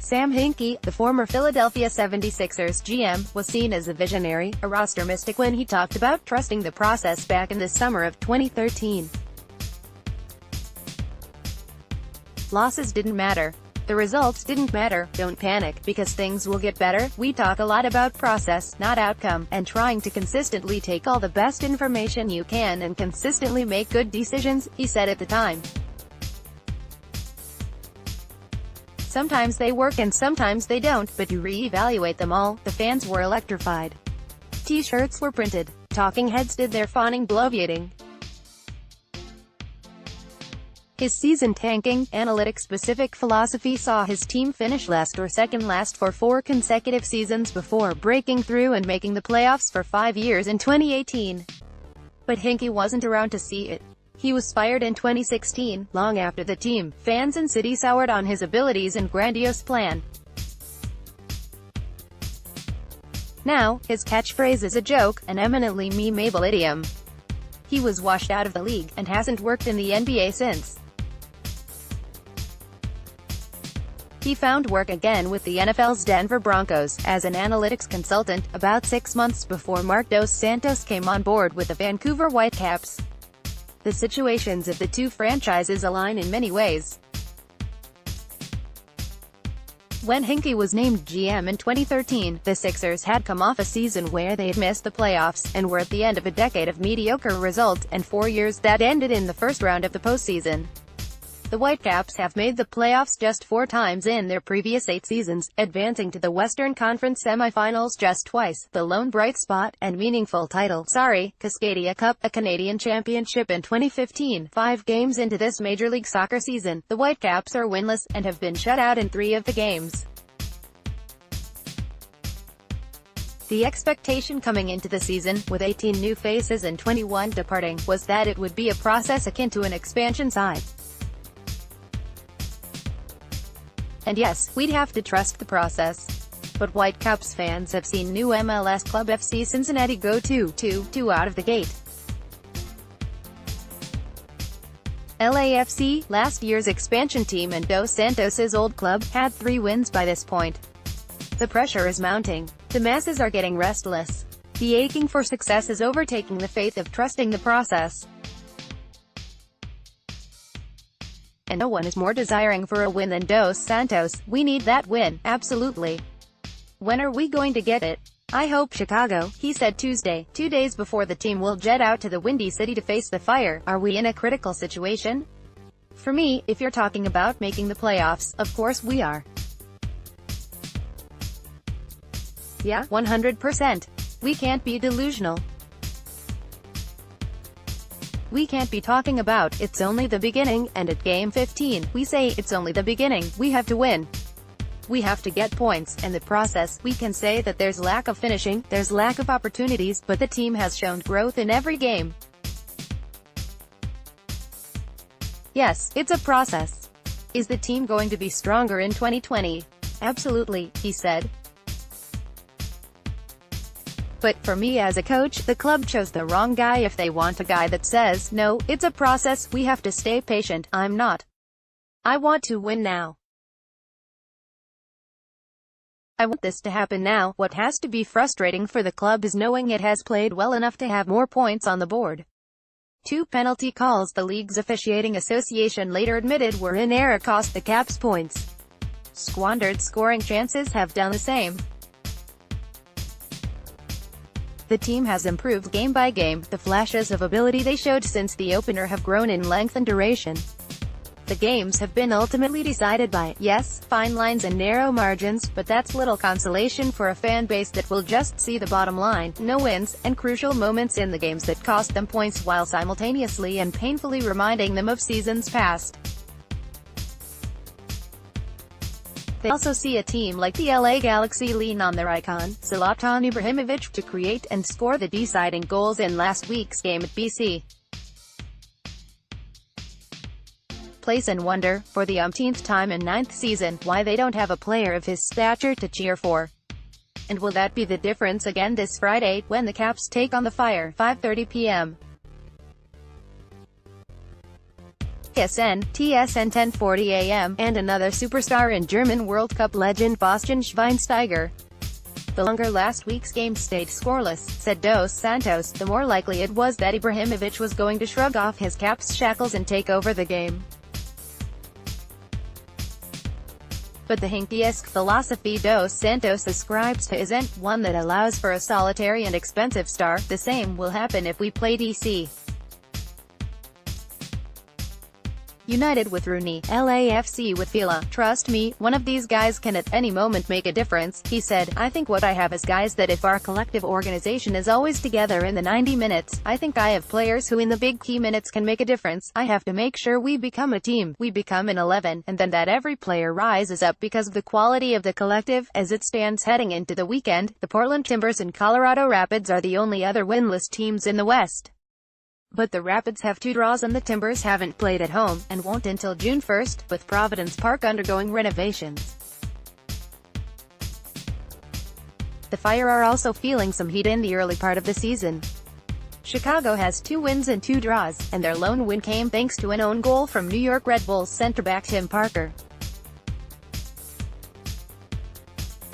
Sam Hinkie, the former Philadelphia 76ers GM, was seen as a visionary, a roster mystic when he talked about trusting the process back in the summer of 2013. Losses didn't matter. The results didn't matter. Don't panic, because things will get better. We talk a lot about process, not outcome, and trying to consistently take all the best information you can and consistently make good decisions, he said at the time. Sometimes they work and sometimes they don't, but you re-evaluate them all. The fans were electrified. T-shirts were printed. Talking heads did their fawning bloviating. His season-tanking, analytics-specific philosophy saw his team finish last or second last for 4 consecutive seasons before breaking through and making the playoffs for 5 years in 2018. But Hinkie wasn't around to see it. He was fired in 2016, long after the team, fans and city soured on his abilities and grandiose plan. Now, his catchphrase is a joke, an eminently memeable idiom. He was washed out of the league, and hasn't worked in the NBA since. He found work again with the NFL's Denver Broncos, as an analytics consultant, about 6 months before Marc Dos Santos came on board with the Vancouver Whitecaps. The situations of the two franchises align in many ways. When Hinkie was named GM in 2013, the Sixers had come off a season where they had missed the playoffs, and were at the end of a decade of mediocre results, and 4 years that ended in the first round of the postseason. The Whitecaps have made the playoffs just 4 times in their previous 8 seasons, advancing to the Western Conference semifinals just twice, the lone bright spot, and meaningful title, Cascadia Cup, a Canadian championship in 2015. 5 games into this Major League Soccer season, the Whitecaps are winless, and have been shut out in 3 of the games. The expectation coming into the season, with 18 new faces and 21 departing, was that it would be a process akin to an expansion side. And yes, we'd have to trust the process. But Whitecaps fans have seen new MLS club FC Cincinnati go 2-2 out of the gate. LAFC, last year's expansion team and Dos Santos' old club, had 3 wins by this point. The pressure is mounting. The masses are getting restless. The aching for success is overtaking the faith of trusting the process. And no one is more desiring for a win than Dos Santos. We need that win, absolutely. When are we going to get it? I hope Chicago, he said Tuesday, 2 days before the team will jet out to the Windy City to face the Fire. Are we in a critical situation? For me, if you're talking about making the playoffs, of course we are. Yeah, 100%. We can't be delusional. We can't be talking about, it's only the beginning, and at game 15, we say, it's only the beginning, we have to win. We have to get points, and the process, we can say that there's lack of finishing, there's lack of opportunities, but the team has shown growth in every game. Yes, it's a process. Is the team going to be stronger in 2020? Absolutely, he said. But, for me as a coach, the club chose the wrong guy if they want a guy that says, no, it's a process, we have to stay patient. I'm not. I want to win now. I want this to happen now. What has to be frustrating for the club is knowing it has played well enough to have more points on the board. 2 penalty calls the league's officiating association later admitted were in error cost the Caps points. Squandered scoring chances have done the same. The team has improved game by game. The flashes of ability they showed since the opener have grown in length and duration. The games have been ultimately decided by, yes, fine lines and narrow margins, but that's little consolation for a fan base that will just see the bottom line, no wins, and crucial moments in the games that cost them points while simultaneously and painfully reminding them of seasons past. They also see a team like the LA Galaxy lean on their icon, Zlatan Ibrahimovic, to create and score the deciding goals in last week's game at BC Place and wonder, for the umpteenth time in 9th season, why they don't have a player of his stature to cheer for. And will that be the difference again this Friday, when the Caps take on the Fire, 5:30 p.m. TSN 1040 AM, and another superstar in German World Cup legend Bastian Schweinsteiger. The longer last week's game stayed scoreless, said Dos Santos, the more likely it was that Ibrahimovic was going to shrug off his cap's shackles and take over the game. But the Hinkie-esque philosophy Dos Santos ascribes to isn't one that allows for a solitary and expensive star. The same will happen if we play DC United with Rooney, LAFC with Villa. Trust me, one of these guys can at any moment make a difference, he said. I think what I have is guys that if our collective organization is always together in the 90 minutes, I think I have players who in the big key minutes can make a difference. I have to make sure we become a team, we become an 11, and then that every player rises up because of the quality of the collective. As it stands heading into the weekend, the Portland Timbers and Colorado Rapids are the only other winless teams in the West. But the Rapids have 2 draws and the Timbers haven't played at home, and won't until June 1st, with Providence Park undergoing renovations. The Fire are also feeling some heat in the early part of the season. Chicago has 2 wins and 2 draws, and their lone win came thanks to an own goal from New York Red Bulls center-back Tim Parker.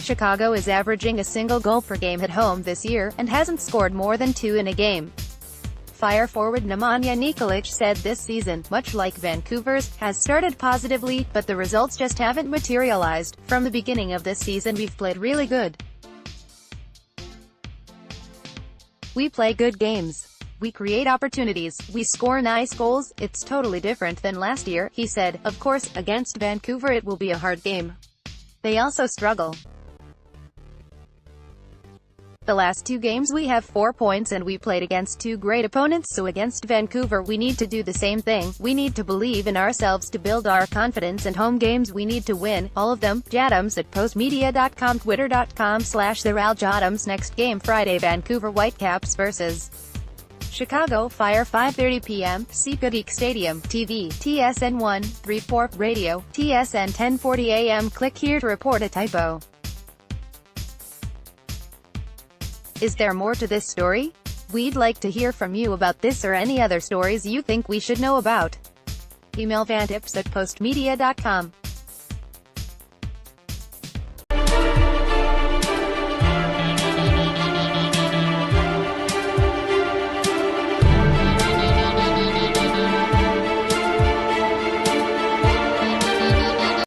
Chicago is averaging a single goal per game at home this year, and hasn't scored more than 2 in a game. Fire forward Nemanja Nikolic said this season, much like Vancouver's, has started positively, but the results just haven't materialized. From the beginning of this season we've played really good. We play good games. We create opportunities. We score nice goals. It's totally different than last year, he said. Of course, against Vancouver it will be a hard game. They also struggle. The last 2 games we have 4 points and we played against 2 great opponents, so against Vancouver we need to do the same thing. We need to believe in ourselves to build our confidence, and home games we need to win, all of them. Jadams at postmedia.com, twitter.com/TheRalJadams. Next game Friday, Vancouver Whitecaps vs. Chicago Fire, 5:30 p.m., Geek Stadium. TV, TSN 134, Radio, TSN 1040 AM. Click here to report a typo. Is there more to this story? We'd like to hear from you about this or any other stories you think we should know about. Email vantips@postmedia.com.